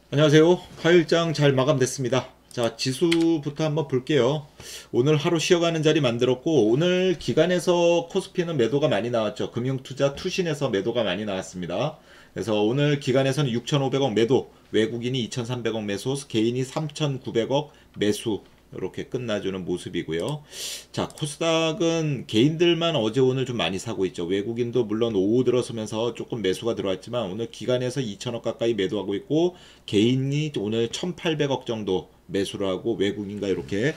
안녕하세요. 화요일장 잘 마감됐습니다. 자, 지수부터 한번 볼게요. 오늘 하루 쉬어가는 자리 만들었고, 오늘 기간에서 코스피는 매도가 많이 나왔죠. 금융투자 투신에서 매도가 많이 나왔습니다. 그래서 오늘 기간에서는 6,500억 매도, 외국인이 2,300억 매수, 개인이 3,900억 매수, 이렇게 끝나주는 모습이고요. 자, 코스닥은 개인들만 어제 오늘 좀 많이 사고 있죠. 외국인도 물론 오후 들어서면서 조금 매수가 들어왔지만 오늘 기간에서 2천억 가까이 매도하고 있고, 개인이 오늘 1,800억 정도 매수를 하고 외국인과 이렇게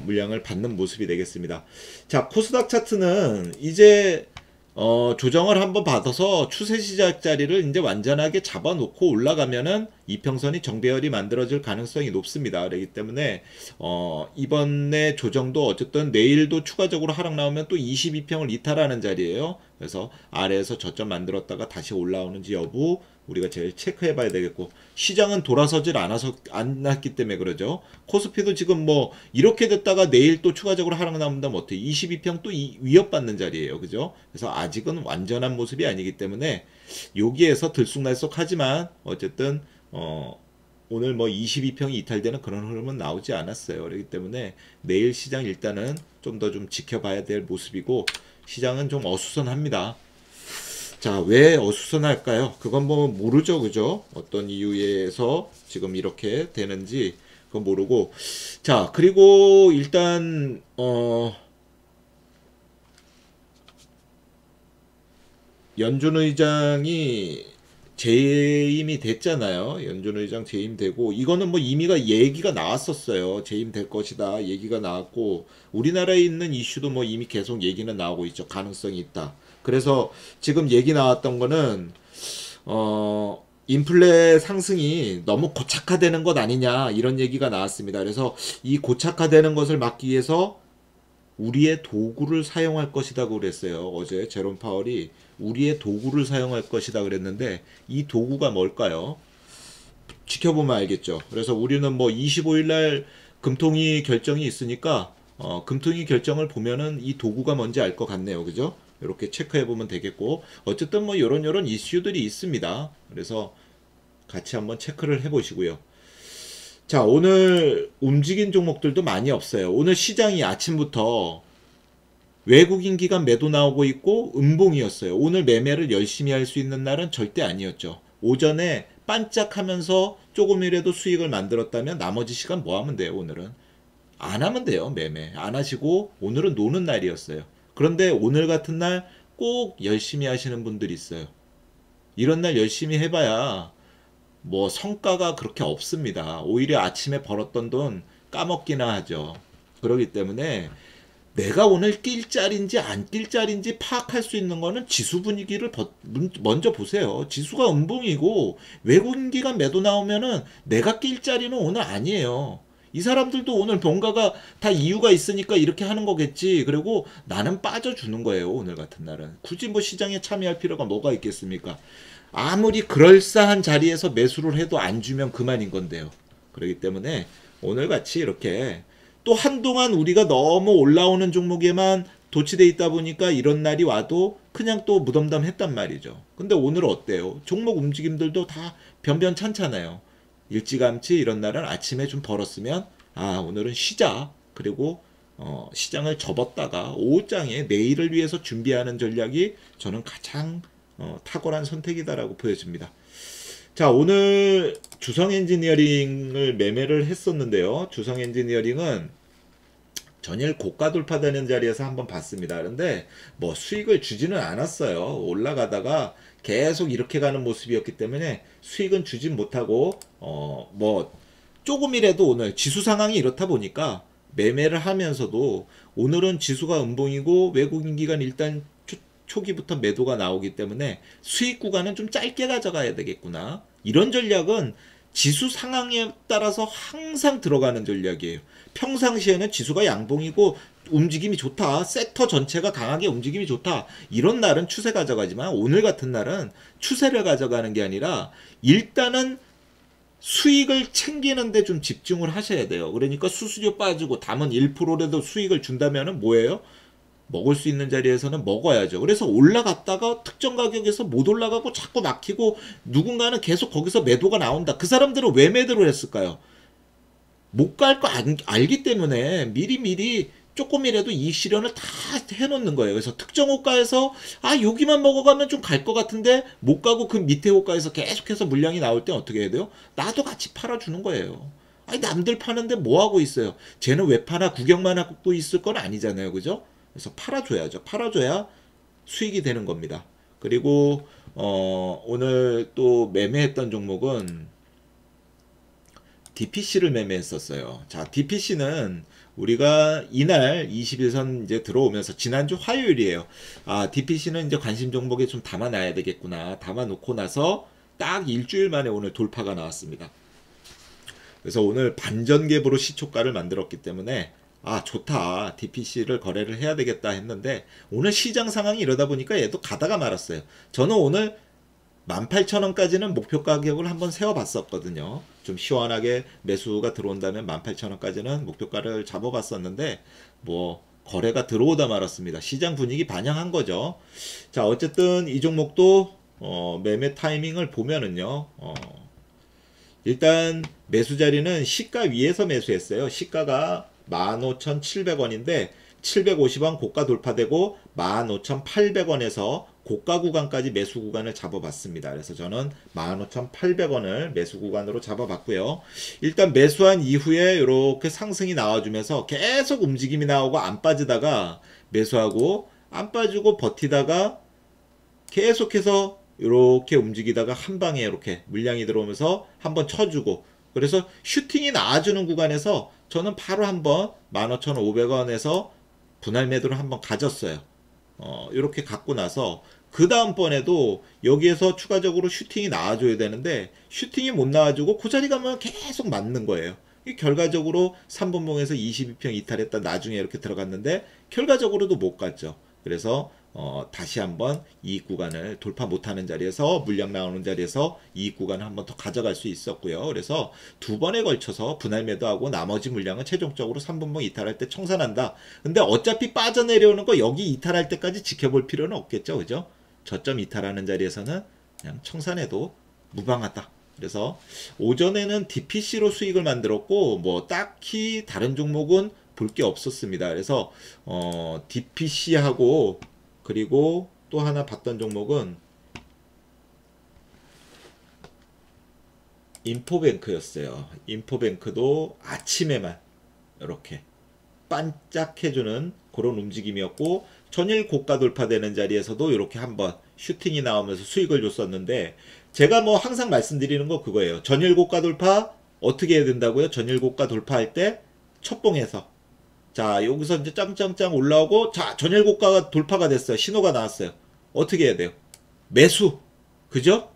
물량을 받는 모습이 되겠습니다. 자, 코스닥 차트는 이제 조정을 한번 받아서 추세 시작 자리를 이제 완전하게 잡아놓고 올라가면은 이평선이 정배열이 만들어질 가능성이 높습니다. 그렇기 때문에 이번에 조정도 어쨌든 내일도 추가적으로 하락 나오면 또 22평을 이탈하는 자리예요. 그래서 아래에서 저점 만들었다가 다시 올라오는지 여부 우리가 제일 체크해 봐야 되겠고, 시장은 돌아서질 않았기 때문에 그러죠. 코스피도 지금 뭐 이렇게 됐다가 내일 또 추가적으로 하락 나온다면 어때요? 22평 또 위협받는 자리예요. 그죠? 그래서 아직은 완전한 모습이 아니기 때문에 여기에서 들쑥날쑥하지만 어쨌든 오늘 뭐 22평이 이탈되는 그런 흐름은 나오지 않았어요. 그렇기 때문에 내일 시장 일단은 좀 더 좀 지켜봐야 될 모습이고, 시장은 좀 어수선합니다. 자, 왜 어수선할까요? 그건 뭐 모르죠, 그죠? 어떤 이유에서 지금 이렇게 되는지 그건 모르고. 자, 그리고 일단 연준 의장이 재임이 됐잖아요. 연준 의장 재임되고, 이거는 뭐 이미가 얘기가 나왔었어요. 재임될 것이다 얘기가 나왔고, 우리나라에 있는 이슈도 뭐 이미 계속 얘기는 나오고 있죠. 가능성이 있다. 그래서 지금 얘기 나왔던 거는 인플레 상승이 너무 고착화되는 것 아니냐, 이런 얘기가 나왔습니다. 그래서 이 고착화되는 것을 막기 위해서 우리의 도구를 사용할 것이다 그랬어요. 어제 제롬 파월이 우리의 도구를 사용할 것이다 그랬는데, 이 도구가 뭘까요? 지켜보면 알겠죠. 그래서 우리는 뭐 25일 날 금통위 결정이 있으니까 금통위 결정을 보면은 이 도구가 뭔지 알 것 같네요. 그죠? 이렇게 체크해 보면 되겠고, 어쨌든 뭐 요런 이슈들이 있습니다. 그래서 같이 한번 체크를 해 보시고요. 자, 오늘 움직인 종목들도 많이 없어요. 오늘 시장이 아침부터 외국인 기관 매도 나오고 있고 음봉이었어요. 오늘 매매를 열심히 할 수 있는 날은 절대 아니었죠. 오전에 반짝하면서 조금이라도 수익을 만들었다면 나머지 시간 뭐 하면 돼요? 오늘은 안 하면 돼요. 매매 안 하시고 오늘은 노는 날이었어요. 그런데 오늘 같은 날 꼭 열심히 하시는 분들이 있어요. 이런 날 열심히 해봐야 뭐 성과가 그렇게 없습니다. 오히려 아침에 벌었던 돈 까먹기나 하죠. 그렇기 때문에 내가 오늘 낄 자리인지 안 낄 자리인지 파악할 수 있는 거는 지수 분위기를 먼저 보세요. 지수가 음봉이고 외국인 기관 매도 나오면은 내가 낄 자리는 오늘 아니에요. 이 사람들도 오늘 뭔가가 다 이유가 있으니까 이렇게 하는 거겠지. 그리고 나는 빠져주는 거예요. 오늘 같은 날은. 굳이 뭐 시장에 참여할 필요가 뭐가 있겠습니까? 아무리 그럴싸한 자리에서 매수를 해도 안 주면 그만인 건데요. 그렇기 때문에 오늘 같이 이렇게 또 한동안 우리가 너무 올라오는 종목에만 도취돼 있다 보니까 이런 날이 와도 그냥 또 무덤덤했단 말이죠. 근데 오늘 어때요? 종목 움직임들도 다 변변찮잖아요. 일찌감치 이런 날은 아침에 좀 벌었으면 오늘은 쉬자. 그리고 시장을 접었다가 오후장에 내일을 위해서 준비하는 전략이 저는 가장 탁월한 선택이다라고 보여집니다. 자, 오늘 주성 엔지니어링을 매매를 했었는데요. 주성 엔지니어링은 전일 고가 돌파되는 자리에서 한번 봤습니다. 그런데 뭐 수익을 주지는 않았어요. 올라가다가 계속 이렇게 가는 모습이었기 때문에 수익은 주진 못하고 뭐 조금이라도 오늘 지수 상황이 이렇다 보니까 매매를 하면서도, 오늘은 지수가 음봉이고 외국인 기관 일단 초기부터 매도가 나오기 때문에 수익 구간은 좀 짧게 가져가야 되겠구나. 이런 전략은 지수 상황에 따라서 항상 들어가는 전략이에요. 평상시에는 지수가 양봉이고 움직임이 좋다, 섹터 전체가 강하게 움직임이 좋다, 이런 날은 추세 가져가지만 오늘 같은 날은 추세를 가져가는 게 아니라 일단은 수익을 챙기는데 좀 집중을 하셔야 돼요. 그러니까 수수료 빠지고 담은 1%라도 수익을 준다면은 뭐예요? 먹을 수 있는 자리에서는 먹어야죠. 그래서 올라갔다가 특정 가격에서 못 올라가고 자꾸 막히고 누군가는 계속 거기서 매도가 나온다. 그 사람들은 왜 매도를 했을까요? 못 갈 거 알기 때문에 미리미리 조금이라도 이익 실현을 다 해놓는 거예요. 그래서 특정 호가에서 여기만 먹어가면 좀 갈 것 같은데 못 가고 그 밑에 호가에서 계속해서 물량이 나올 때 어떻게 해야 돼요? 나도 같이 팔아주는 거예요. 아니 남들 파는데 뭐 하고 있어요? 쟤는 왜 파나 구경만 하고 있을 건 아니잖아요. 그죠? 그래서 팔아줘야죠. 팔아줘야 수익이 되는 겁니다. 그리고 오늘 또 매매했던 종목은 DPC를 매매했었어요. 자, DPC는 우리가 이날 21선 이제 들어오면서 지난주 화요일이에요. DPC는 이제 관심 종목에 좀 담아놔야 되겠구나. 담아놓고 나서 딱 일주일 만에 오늘 돌파가 나왔습니다. 그래서 오늘 반전갭으로 시초가를 만들었기 때문에 좋다. DPC를 거래를 해야 되겠다 했는데 오늘 시장 상황이 이러다 보니까 얘도 가다가 말았어요. 저는 오늘 18,000원까지는 목표 가격을 한번 세워봤었거든요. 좀 시원하게 매수가 들어온다면 18,000원까지는 목표가를 잡아봤었는데 뭐 거래가 들어오다 말았습니다. 시장 분위기 반영한 거죠. 자, 어쨌든 이 종목도 매매 타이밍을 보면은요. 일단 매수 자리는 시가 위에서 매수했어요. 시가가 15,700원인데 750원 고가 돌파되고 15,800원에서 고가 구간까지 매수 구간을 잡아봤습니다. 그래서 저는 15,800원을 매수 구간으로 잡아봤고요. 일단 매수한 이후에 이렇게 상승이 나와주면서 계속 움직임이 나오고 안 빠지다가 매수하고 안 빠지고 버티다가 계속해서 이렇게 움직이다가 한 방에 이렇게 물량이 들어오면서 한번 쳐주고 그래서 슈팅이 나와주는 구간에서 저는 바로 한번 15,500원에서 분할 매도를 한번 가졌어요. 이렇게 갖고 나서 그 다음번에도 여기에서 추가적으로 슈팅이 나와줘야 되는데 슈팅이 못 나와주고 그 자리 가면 계속 맞는 거예요. 결과적으로 3분봉에서 22평 이탈했다 나중에 이렇게 들어갔는데 결과적으로도 못 갔죠. 그래서 다시 한번 이익 구간을 돌파 못하는 자리에서 물량 나오는 자리에서 이익 구간을 한번 더 가져갈 수 있었고요. 그래서 두 번에 걸쳐서 분할 매도하고 나머지 물량은 최종적으로 3분봉 이탈할 때 청산한다. 근데 어차피 빠져내려오는 거 여기 이탈할 때까지 지켜볼 필요는 없겠죠. 그죠? 저점 이탈하는 자리에서는 그냥 청산해도 무방하다. 그래서 오전에는 DPC로 수익을 만들었고 뭐 딱히 다른 종목은 볼 게 없었습니다. 그래서 DPC하고 그리고 또 하나 봤던 종목은 인포뱅크였어요. 인포뱅크도 아침에만 이렇게 반짝해주는 그런 움직임이었고 전일 고가 돌파되는 자리에서도 이렇게 한번 슈팅이 나오면서 수익을 줬었는데 제가 뭐 항상 말씀드리는 거 그거예요. 전일 고가 돌파 어떻게 해야 된다고요? 전일 고가 돌파할 때 첫봉에서 자 여기서 이제 짱짱짱 올라오고 자 전일 고가가 돌파가 됐어요. 신호가 나왔어요. 어떻게 해야 돼요? 매수. 그죠?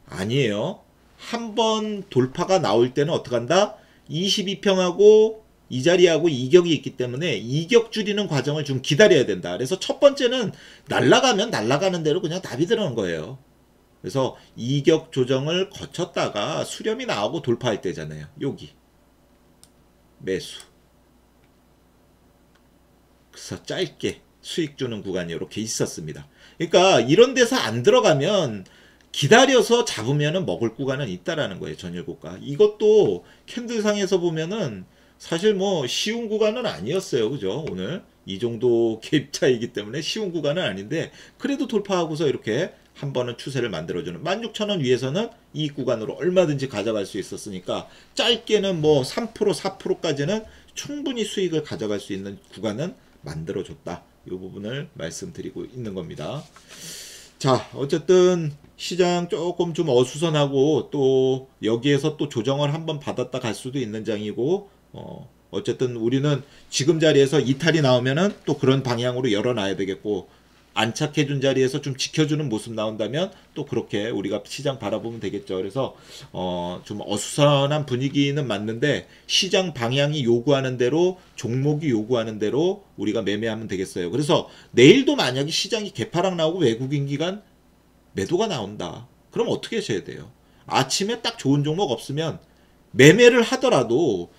아니에요. 한번 돌파가 나올 때는 어떻게 한다? 22평하고 이 자리하고 이격이 있기 때문에 이격 줄이는 과정을 좀 기다려야 된다. 그래서 첫 번째는 날아가면 날아가는 대로 그냥 답이 들어간 거예요. 그래서 이격 조정을 거쳤다가 수렴이 나오고 돌파할 때잖아요. 여기 매수. 그래서 짧게 수익 주는 구간이 이렇게 있었습니다. 그러니까 이런 데서 안 들어가면 기다려서 잡으면은 먹을 구간은 있다라는 거예요. 전일고가. 이것도 캔들상에서 보면은 사실 뭐 쉬운 구간은 아니었어요. 그죠? 오늘 이 정도 갭 차이기 때문에 쉬운 구간은 아닌데 그래도 돌파하고서 이렇게 한 번은 추세를 만들어주는 16,000원 위에서는 이 구간으로 얼마든지 가져갈 수 있었으니까 짧게는 뭐 3% 4%까지는 충분히 수익을 가져갈 수 있는 구간은 만들어줬다. 이 부분을 말씀드리고 있는 겁니다. 자, 어쨌든 시장 조금 좀 어수선하고 또 여기에서 또 조정을 한번 받았다 갈 수도 있는 장이고 어쨌든 우리는 지금 자리에서 이탈이 나오면은 또 그런 방향으로 열어놔야 되겠고 안착해준 자리에서 좀 지켜주는 모습 나온다면 또 그렇게 우리가 시장 바라보면 되겠죠. 그래서 좀 어수선한 분위기는 맞는데 시장 방향이 요구하는 대로 종목이 요구하는 대로 우리가 매매하면 되겠어요. 그래서 내일도 만약에 시장이 개파락 나오고 외국인 기관 매도가 나온다. 그럼 어떻게 하셔야 돼요? 아침에 딱 좋은 종목 없으면 매매를 하더라도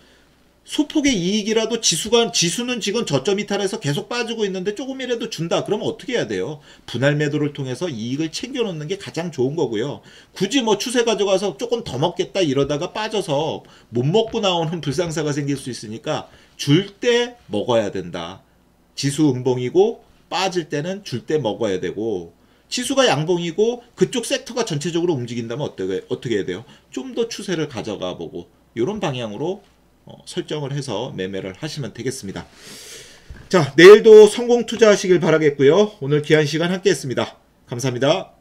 소폭의 이익이라도 지수는 지금 저점 이탈해서 계속 빠지고 있는데 조금이라도 준다. 그러면 어떻게 해야 돼요? 분할 매도를 통해서 이익을 챙겨 놓는 게 가장 좋은 거고요. 굳이 뭐 추세 가져가서 조금 더 먹겠다 이러다가 빠져서 못 먹고 나오는 불상사가 생길 수 있으니까 줄 때 먹어야 된다. 지수 음봉이고 빠질 때는 줄 때 먹어야 되고, 지수가 양봉이고 그쪽 섹터가 전체적으로 움직인다면 어떻게 해야 돼요? 좀 더 추세를 가져가 보고 이런 방향으로 설정을 해서 매매를 하시면 되겠습니다. 자, 내일도 성공 투자하시길 바라겠고요. 오늘 귀한 시간 함께 했습니다. 감사합니다.